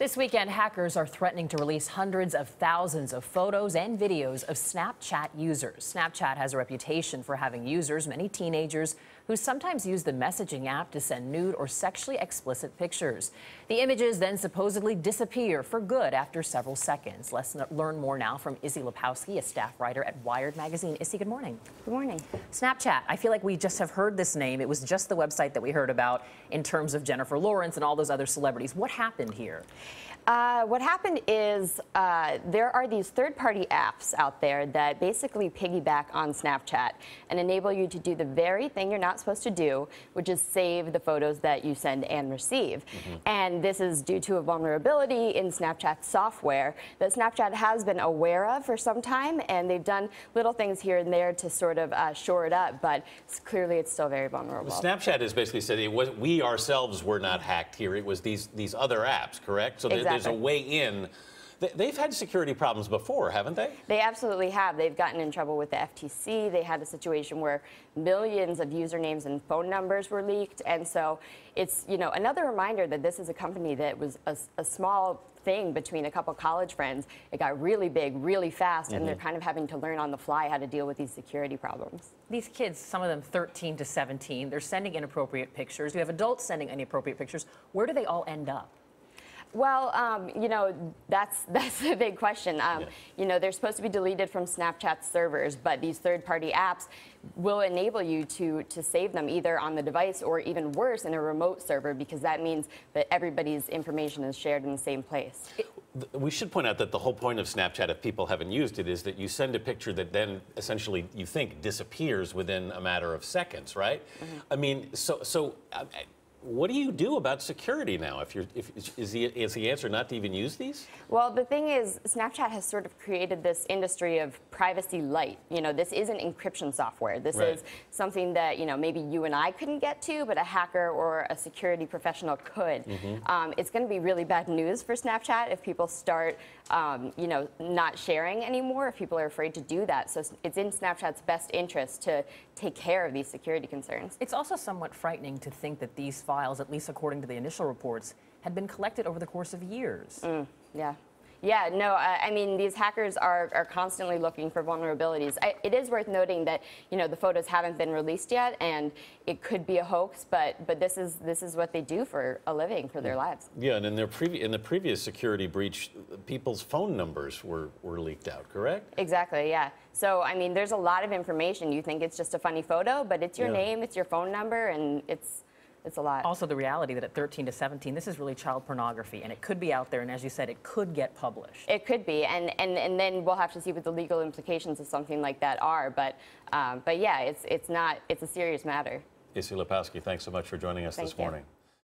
This weekend, hackers are threatening to release hundreds of thousands of photos and videos of Snapchat users. Snapchat has a reputation for having users, many teenagers, who sometimes use the messaging app to send nude or sexually explicit pictures. The images then supposedly disappear for good after several seconds. Let's learn more now from Izzy Lepowski, a staff writer at Wired magazine. Izzy, good morning. Good morning. Snapchat, I feel like we just have heard this name. It was just the website that we heard about in terms of Jennifer Lawrence and all those other celebrities. What happened here? What happened is there are these third-party apps out there that basically piggyback on Snapchat and enable you to do the very thing you're not supposed to do, which is save the photos that you send and receive. And this is due to a vulnerability in Snapchat software that Snapchat has been aware of for some time, and they've done little things here and there to sort of shore it up, but clearly it's still very vulnerable. Well, Snapchat has basically said we ourselves were not hacked here. It was these other apps, correct? So Exactly. There's a way in. They've had security problems before, haven't they? They absolutely have. They've gotten in trouble with the FTC. They had a situation where millions of usernames and phone numbers were leaked. And so it's, another reminder that this is a company that was a small thing between a couple college friends. It got really big, really fast, and they're kind of having to learn on the fly how to deal with these security problems. These kids, some of them 13 to 17, they're sending inappropriate pictures. We have adults sending inappropriate pictures. Where do they all end up? Well, that's the big question. They're supposed to be deleted from Snapchat's servers, but these third-party apps will enable you to save them either on the device or, even worse, in a remote server, because that means that everybody's information is shared in the same place. We should point out that the whole point of Snapchat, if people haven't used it, is that you send a picture that then essentially you think disappears within a matter of seconds, right? I mean, what do you do about security now? Is the answer not to even use these? Well, the thing is, Snapchat has sort of created this industry of privacy light. This isn't encryption software. This is something that, maybe you and I couldn't get to, but a hacker or a security professional could. It's going to be really bad news for Snapchat if people start, not sharing anymore, if people are afraid to do that. So it's in Snapchat's best interest to take care of these security concerns. It's also somewhat frightening to think that these files, at least according to the initial reports, had been collected over the course of years. Yeah, no, I mean, these hackers are constantly looking for vulnerabilities. It is worth noting that, the photos haven't been released yet, and it could be a hoax, but this is what they do for a living, for their lives. Yeah, and in the previous security breach, people's phone numbers were leaked out, correct? Exactly, yeah. So, I mean, there's a lot of information. You think it's just a funny photo, but it's your name, it's your phone number, and it's a lot. Also, the reality that at 13 to 17, this is really child pornography, and it could be out there, and as you said, it could get published. It could be, and then we'll have to see what the legal implications of something like that are. But yeah, it's a serious matter. Izzy Lepowski, thanks so much for joining us this morning.